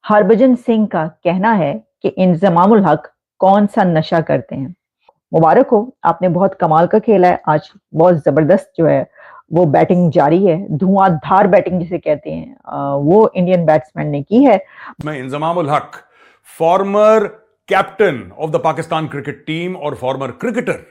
हरभजन सिंह का कहना है कि इंजमामुल हक कौन सा नशा करते हैं। मुबारक हो, आपने बहुत कमाल का खेला है आज। बहुत जबरदस्त जो है वो बैटिंग जारी है, धुआंधार बैटिंग जिसे कहते हैं, वो इंडियन बैट्समैन ने की है। में Inzamam ul Haq, former captain of the Pakistan cricket team और फॉर्मर क्रिकेटर,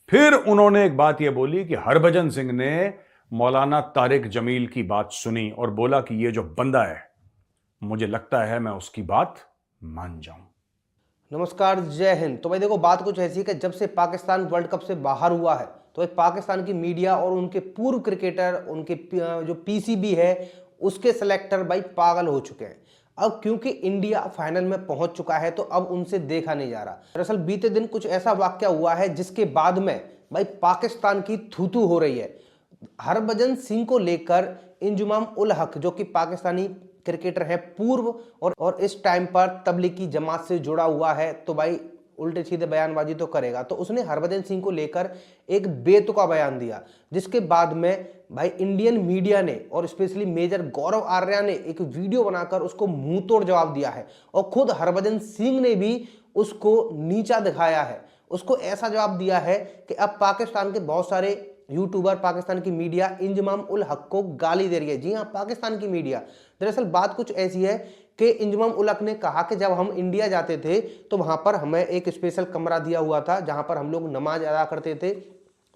फिर उन्होंने एक बात यह बोली कि हरभजन सिंह ने मौलाना तारिक जमील की बात सुनी और बोला कि यह जो बंदा है, मुझे लगता है मैं उसकी बात मान जाऊं। नमस्कार, जय हिंद। तो भाई देखो, बात कुछ ऐसी है कि जब से पाकिस्तान वर्ल्ड कप से बाहर हुआ है तो भाई पाकिस्तान की मीडिया और उनके पूर्व क्रिकेटर, उनके जो पीसीबी है, उसके सेलेक्टर भाई पागल हो चुके हैं। अब क्योंकि इंडिया फाइनल में पहुंच चुका है तो अब उनसे देखा नहीं जा रहा। दरअसल बीते दिन कुछ ऐसा वाकया हुआ है जिसके बाद में भाई पाकिस्तान की थू-थू हो रही है। हरभजन सिंह को लेकर इंजमाम उल हक, जो कि पाकिस्तानी क्रिकेटर है पूर्व और इस टाइम पर तबलीगी जमात से जुड़ा हुआ है, तो भाई उल्टे सीधे बयानबाजी तो करेगा। तो उसने हरभजन सिंह को लेकर एक बेतुका बयान दिया, जिसके बाद में भाई इंडियन मीडिया ने और स्पेशली मेजर गौरव आर्या ने एक वीडियो बनाकर उसको मुंह तोड़ जवाब दिया है। और खुद हरभजन सिंह ने भी उसको नीचा दिखाया है। उसको ऐसा जवाब दिया है कि अब पाकिस्तान के बहुत सारे यूट्यूबर, पाकिस्तान की मीडिया इंजमाम उल हक को गाली दे रही है। जी हाँ, पाकिस्तान की मीडिया। दरअसल बात कुछ ऐसी है कि इंजमाम उल हक ने कहा कि जब हम इंडिया जाते थे तो वहां पर हमें एक स्पेशल कमरा दिया हुआ था जहां पर हम लोग नमाज अदा करते थे।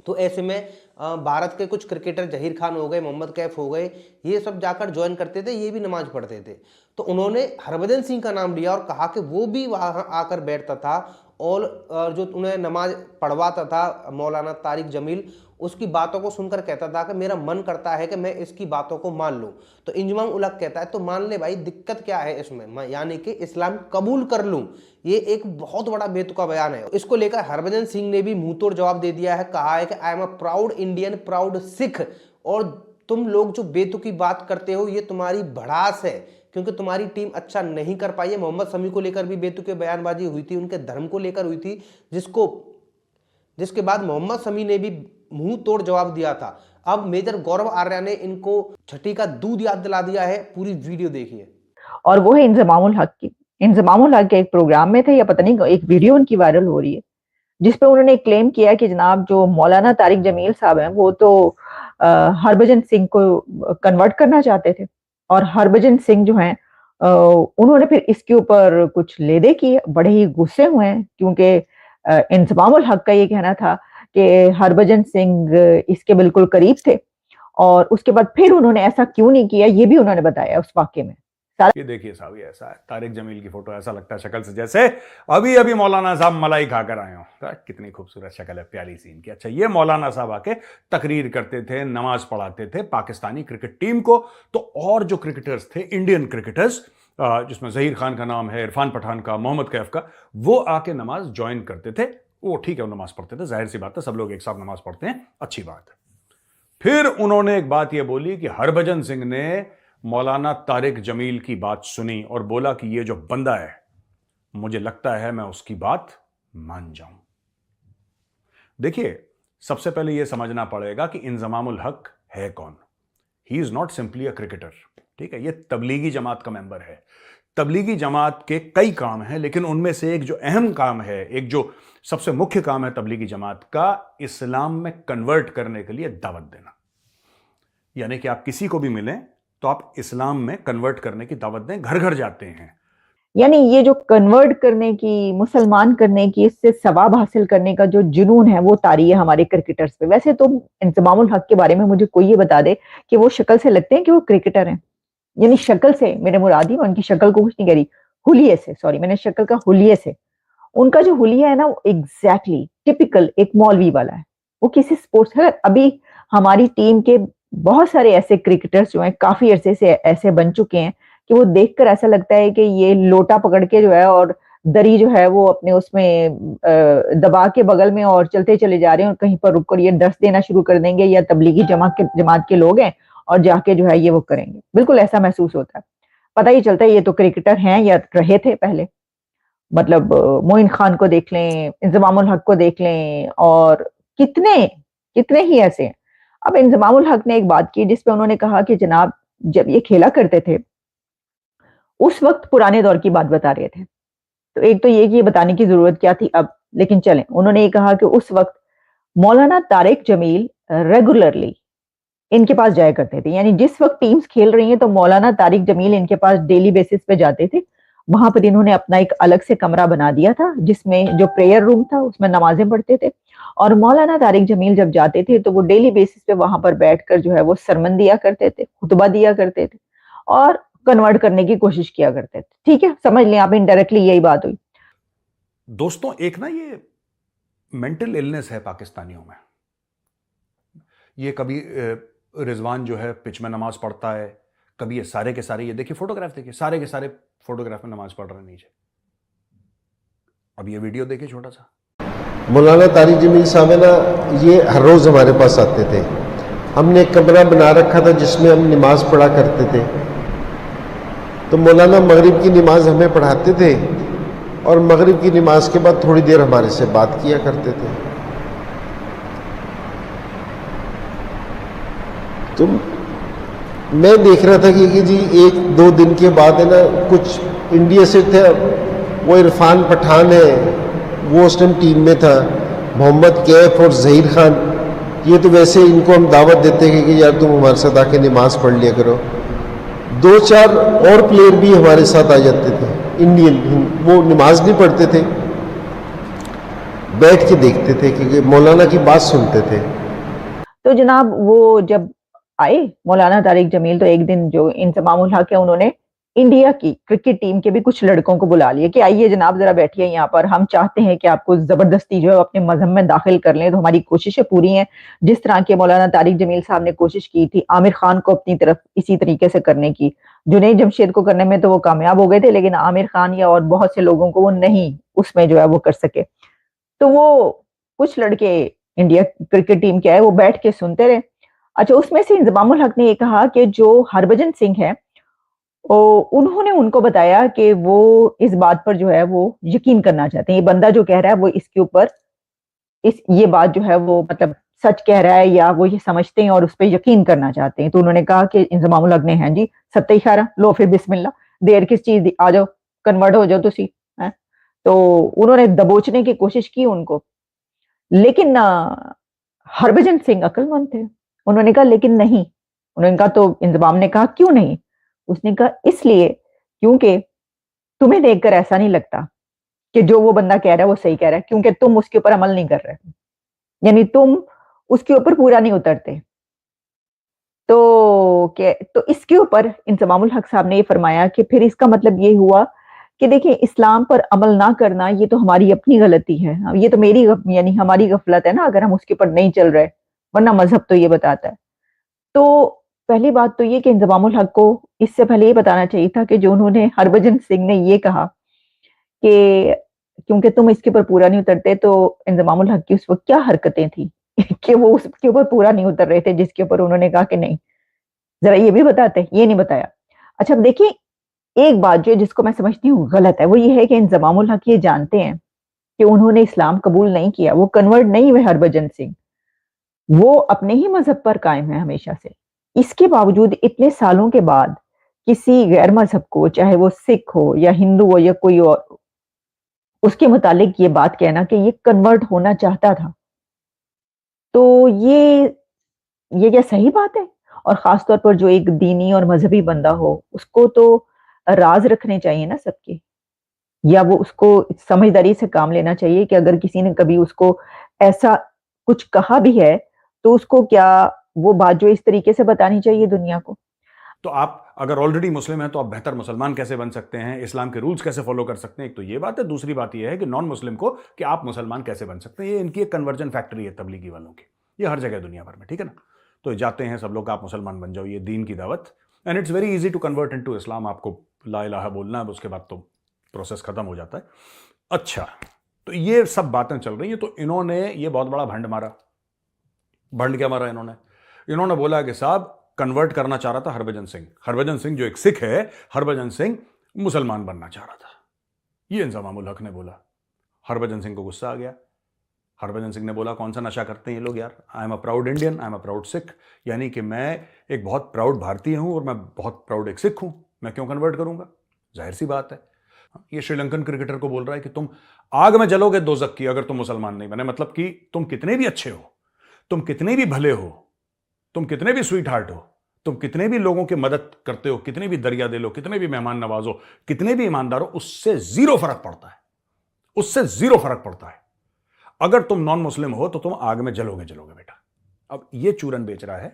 तो ऐसे में भारत के कुछ क्रिकेटर, जहीर खान हो गए, मोहम्मद कैफ हो गए, ये सब जाकर ज्वाइन करते थे, ये भी नमाज पढ़ते थे। तो उन्होंने हरभजन सिंह का नाम लिया और कहा कि वो भी वहां आकर बैठता था और जो उन्हें नमाज पढ़वाता था मौलाना तारिक जमील, उसकी बातों को सुनकर कहता था कि मेरा मन करता है कि मैं इसकी बातों को मान लूं। तो इंजमाम उल हक कहता है तो मान ले भाई, दिक्कत क्या है इसमें, मैं यानी कि इस्लाम कबूल कर लूं। ये एक बहुत बड़ा बेतुका बयान है। इसको लेकर हरभजन सिंह ने भी मुंहतोड़ जवाब दे दिया है। कहा है कि I am a proud Indian, proud Sikh, और तुम लोग जो बेतुकी बात करते हो ये तुम्हारी भड़ास है, क्योंकि तुम्हारी टीम अच्छा नहीं कर पाई है। मोहम्मद शमी को लेकर भी बेतुके बयानबाजी हुई थी, उनके धर्म को लेकर हुई थी, जिसके बाद मोहम्मद शमी ने भी मुंह तोड़ जवाब दिया था। अब मेजर गौरव आर्या ने इनको छठी का दूध याद दिला दिया है। पूरी वीडियो देखिए। और वो है इंजमामुल हक की। इंजमामुल हक के एक प्रोग्राम में थे या पता नहीं, एक वीडियो उनकी वायरल हो रही है जिसपे उन्होंने क्लेम किया कि जनाब जो मौलाना तारिक जमील साहब हैं वो तो हरभजन सिंह को कन्वर्ट करना चाहते थे। और हरभजन सिंह जो हैं उन्होंने फिर इसके ऊपर कुछ लेदे किए, बड़े ही गुस्से हुए हैं, क्योंकि इंजमामुल हक का ये कहना था कि हरभजन सिंह इसके बिल्कुल करीब थे। और उसके बाद फिर उन्होंने ऐसा क्यों नहीं किया ये भी उन्होंने बताया उस वाक्य में। ये देखिए साहब, ये ऐसा है, तारिक जमील की फोटो ऐसा लगता है शक्ल से जैसे अभी अभी मौलाना साहब मलाई खाकर आए हो। कितनी खूबसूरत शक्ल है, प्यारी सीन की। अच्छा, ये मौलाना साहब आके तकरीर करते थे, नमाज पढ़ाते थे पाकिस्तानी क्रिकेट टीम को। तो और जो क्रिकेटर्स थे, इंडियन क्रिकेटर्स, जिसमें जहीर खान का नाम है, इरफान पठान का, मोहम्मद कैफ का, वो आके नमाज ज्वाइन करते थे। वो ठीक है, वो नमाज पढ़ते थे, जाहिर सी बात है, सब लोग एक साथ नमाज पढ़ते हैं, अच्छी बात है। फिर उन्होंने एक बात यह बोली कि हरभजन सिंह ने मौलाना तारिक जमील की बात सुनी और बोला कि यह जो बंदा है, मुझे लगता है मैं उसकी बात मान जाऊं। देखिए, सबसे पहले यह समझना पड़ेगा कि इंजमामुल हक है कौन। He is not simply a cricketer, ठीक है। यह तबलीगी जमात का मेंबर है। तबलीगी जमात के कई काम हैं, लेकिन उनमें से एक जो अहम काम है, एक जो सबसे मुख्य काम है तबलीगी जमात का, इस्लाम में कन्वर्ट करने के लिए दावत देना। यानी कि आप किसी को भी मिलें तो आप इस्लाम में कन्वर्ट करने की दावत दें, घर घर जाते हैं। यानी ये जो कन्वर्ट करने की, मुसलमान करने की, इससे सवाब हासिल करने का जो जुनून है वो तारी है हमारे क्रिकेटर्स पे। वैसे तो इंजमामुल हक के बारे में मुझे कोई ये बता दे कि वो शक्ल से लगते हैं कि वो क्रिकेटर हैं। यानी शक्ल से मेरे मुरादी, मैं उनकी शक्ल को कुछ नहीं कह रही, हुलिये से, सॉरी, मैंने शक्ल का हुलिये से, उनका जो हुलिया है ना वो एग्जैक्टली टिपिकल एक मौलवी वाला है। वो किसी स्पोर्ट्स है। अभी हमारी टीम के बहुत सारे ऐसे क्रिकेटर्स जो हैं काफी अरसे से ऐसे बन चुके हैं कि वो देखकर ऐसा लगता है कि ये लोटा पकड़ के जो है और दरी जो है वो अपने उसमें दबा के बगल में और चलते चले जा रहे हैं, और कहीं पर रुककर ये दर्श देना शुरू कर देंगे या तबलीगी जमात के लोग हैं और जाके जो है ये वो करेंगे। बिल्कुल ऐसा महसूस होता है। पता ही चलता है ये तो क्रिकेटर हैं या रहे थे पहले। मतलब मोइन खान को देख लें, इंजमामुल हक को देख लें, और कितने कितने ही ऐसे हैं। अब इंजमामुल हक ने एक बात की जिसपे उन्होंने कहा कि जनाब जब ये खेला करते थे उस वक्त पुराने दौर की बात बता रहे थे। तो एक तो ये कि ये बताने की जरूरत क्या थी अब, लेकिन चलें, उन्होंने ये कहा कि उस वक्त मौलाना तारिक जमील रेगुलरली इनके पास जाया करते थे, यानी जिस वक्त टीम्स खेल रही हैं तो मौलाना तारिक जमील इनके पास डेली बेसिस पे जाते थे। वहां पर इन्होंने अपना एक अलग से कमरा बना दिया था जिसमें जो प्रेयर रूम था उसमें नमाजें पढ़ते थे, और मौलाना तारिक जमील जब जाते थे तो वो डेली बेसिस पे वहां पर बैठकर जो है वो सरमन दिया करते थे, खुतबा दिया करते थे और कन्वर्ट करने की कोशिश किया करते थे। ठीक है, समझ लें आप, इनडायरेक्टली यही बात हुई। दोस्तों, एक ना ये मेंटल इलनेस है पाकिस्तानियों में। ये कभी रिजवान जो है पिच में नमाज पढ़ता है, कभी ये सारे के सारे, ये देखिए फोटोग्राफ, देखिए सारे के सारे फोटोग्राफ में नमाज पढ़ रहे हैं नीचे। अब ये वीडियो देखिए छोटा सा। मौलाना तारिक जमील साहब है ना, ये हर रोज़ हमारे पास आते थे। हमने एक कमरा बना रखा था जिसमें हम नमाज पढ़ा करते थे। तो मौलाना मगरिब की नमाज हमें पढ़ाते थे और मगरिब की नमाज के बाद थोड़ी देर हमारे से बात किया करते थे। तो मैं देख रहा था कि जी एक दो दिन के बाद है ना, कुछ इंडिया से थे, वो इरफान पठान है, वो उस टाइम टीम में था, मोहम्मद कैफ और जहीर खान, ये तो वैसे इनको हम दावत देते हैं कि यार तुम हमारे साथ आके नमाज पढ़ लिया करो। दो चार और प्लेयर भी हमारे साथ आ जाते थे इंडियन, वो नमाज नहीं पढ़ते थे, बैठ के देखते थे क्योंकि मौलाना की बात सुनते थे। तो जनाब वो जब आए मौलाना तारिक जमील, तो एक दिन जो इंतमामुल हक है उन्होंने इंडिया की क्रिकेट टीम के भी कुछ लड़कों को बुला लिया कि आइए जनाब जरा बैठिए यहाँ पर, हम चाहते हैं कि आपको जबरदस्ती जो है अपने मजहब में दाखिल कर लें, तो हमारी कोशिशें पूरी हैं। जिस तरह के मौलाना तारिक जमील साहब ने कोशिश की थी आमिर खान को अपनी तरफ इसी तरीके से करने की, जुनैद जमशेद को करने में तो वो कामयाब हो गए थे, लेकिन आमिर खान या और बहुत से लोगों को वो नहीं उसमें जो है वो कर सके। तो वो कुछ लड़के इंडिया क्रिकेट टीम के आए, वो बैठ के सुनते रहे। अच्छा, उसमें से इंजमामुल हक ने ये कहा कि जो हरभजन सिंह है उन्होंने उनको बताया कि वो इस बात पर जो है वो यकीन करना चाहते हैं, ये बंदा जो कह रहा है वो इसके ऊपर ये बात जो है वो मतलब सच कह रहा है या वो ये समझते हैं और उस पर यकीन करना चाहते हैं। तो उन्होंने कहा कि इंजमामुल हक ने, हैं जी सत्ते इशारा, लो फिर बिस्मिल्लाह, देर किस चीज दी, आ जाओ कन्वर्ट हो जाओ तुसी, हैं। तो उन्होंने दबोचने की कोशिश की उनको, लेकिन हरभजन सिंह अक्लमंद थे। उन्होंने कहा लेकिन नहीं, उन्होंने कहा, तो इंजमाम ने कहा क्यों नहीं? उसने कहा इसलिए क्योंकि तुम्हें देखकर ऐसा नहीं लगता कि जो वो बंदा कह रहा है वो सही कह रहा है, क्योंकि तुम उसके ऊपर अमल नहीं कर रहे, यानी तुम उसके ऊपर पूरा नहीं उतरते। तो इसके ऊपर इंजमामुल हक साहब ने ये फरमाया कि फिर इसका मतलब ये हुआ कि देखिए इस्लाम पर अमल ना करना ये तो हमारी अपनी गलती है, ये तो यानी हमारी गफलत है ना अगर हम उसके ऊपर नहीं चल रहे, वरना मजहब तो ये बताता है। तो पहली बात तो ये कि इंजमामुल हक को इससे पहले ये बताना चाहिए था कि जो उन्होंने हरभजन सिंह ने ये कहा कि क्योंकि तुम इसके ऊपर पूरा नहीं उतरते, तो इंजमामुल हक की उस वक्त क्या हरकतें थी कि वो उसके ऊपर पूरा नहीं उतर रहे थे जिसके ऊपर उन्होंने कहा कि नहीं, जरा ये भी बताते, ये नहीं बताया। अच्छा, अब देखिए एक बात जो है जिसको मैं समझती हूँ गलत है, वो ये है कि इंजमामुल हक ये जानते हैं कि उन्होंने इस्लाम कबूल नहीं किया, वो कन्वर्ट नहीं हुए हरभजन सिंह, वो अपने ही मजहब पर कायम है हमेशा से। इसके बावजूद इतने सालों के बाद किसी गैर मजहब को, चाहे वो सिख हो या हिंदू हो या कोई और, उसके मुतालिक ये बात कहना कि ये कन्वर्ट होना चाहता था, तो ये क्या सही बात है? और खासतौर पर जो एक दीनी और मजहबी बंदा हो उसको तो राज रखने चाहिए ना सबके, या वो उसको समझदारी से काम लेना चाहिए कि अगर किसी ने कभी उसको ऐसा कुछ कहा भी है तो उसको क्या वो बात जो इस तरीके से बतानी चाहिए दुनिया को। तो आप अगर ऑलरेडी मुस्लिम हैं तो आप बेहतर मुसलमान कैसे बन सकते हैं, इस्लाम के रूल्स कैसे फॉलो कर सकते हैं? एक तो ये बात है, दूसरी बात ये है कि नॉन मुस्लिम को कि आप मुसलमान कैसे बन सकते हैं। ये इनकी एक कन्वर्जन फैक्ट्री है तबलीगी वालों की, ये हर जगह दुनिया भर में, ठीक है ना। तो जाते हैं सब लोग, आप मुसलमान बन जाओ, ये दीन की दावत, and it's very easy to convert into Islam. आपको ला इलाहा बोलना है, उसके बाद तो प्रोसेस खत्म हो जाता है। अच्छा, तो ये सब बातें चल रही हैं, तो इन्होंने ये बहुत बड़ा भंड मारा। भंड क्या मारा इन्होंने बोला कि साहब कन्वर्ट करना चाह रहा था हरभजन सिंह। हरभजन सिंह जो एक सिख है, हरभजन सिंह मुसलमान बनना चाह रहा था, ये इंजमामुल हक ने बोला। हरभजन सिंह को गुस्सा आ गया। हरभजन सिंह ने बोला कौन सा नशा करते हैं ये लोग यार, I am a proud Indian, I am a proud Sikh, यानी कि मैं एक बहुत प्राउड भारतीय हूं और मैं बहुत प्राउड एक सिख हूं, मैं क्यों कन्वर्ट करूंगा। जाहिर सी बात है। ये श्रीलंकन क्रिकेटर को बोल रहा है कि तुम आग में जलोगे दोजख की अगर तुम मुसलमान नहीं बने। मतलब कि तुम कितने भी अच्छे हो, तुम कितने भी भले हो, तुम कितने भी स्वीट हार्ट हो, तुम कितने भी लोगों की मदद करते हो, कितने भी दरिया दिल हो, कितने भी मेहमान नवाज हो, कितने भी ईमानदार हो, उससे जीरो फर्क पड़ता है। उससे जीरो फर्क पड़ता है। अगर तुम नॉन मुस्लिम हो तो तुम आग में जलोगे जलोगे बेटा। अब ये चूरन बेच रहा है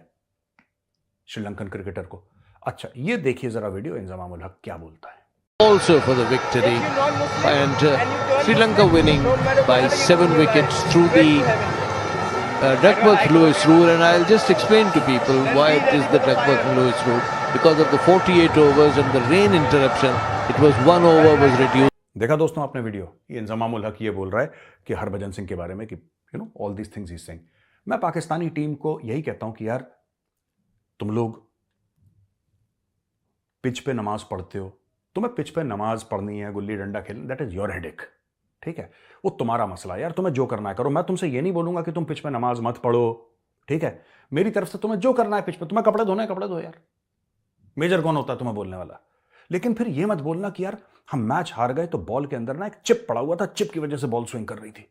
श्रीलंकन क्रिकेटर को। अच्छा, ये देखिए जरा वीडियो, इंजमाम उल हक क्या बोलता है। Also for the victory, and Sri Lanka winning by 7 wickets through the Duckworth-Lewis rule. And I'll just explain to people why it is the Duckworth-Lewis rule. Because of the 48 overs and the rain interruption, it was 1 over was reduced. देखा दोस्तों आपने video, ये इंजमाम उल हक ये बोल रहा है कि हरभजन सिंह के बारे में कि all these things he saying. मैं पाकिस्तानी टीम को यही कहता हूं कि यार तुम लोग पिच पे नमाज पढ़ते हो, तुम्हें पिच पे नमाज पढ़नी है, गुल्ली डंडा खेलना, दैट इज योर हेडेक, ठीक है, वो तुम्हारा मसला है यार, तुम्हें जो करना है करो। मैं तुमसे ये नहीं बोलूंगा कि तुम पिच पे नमाज मत पढ़ो, ठीक है। मेरी तरफ से तुम्हें जो करना है पिच पे, तुम्हें कपड़े धोने कपड़े धो यार, मेजर कौन होता है तुम्हें बोलने वाला। लेकिन फिर ये मत बोलना कि यार हम मैच हार गए तो बॉल के अंदर ना एक चिप पड़ा हुआ था, चिप की वजह से बॉल स्विंग कर रही थी।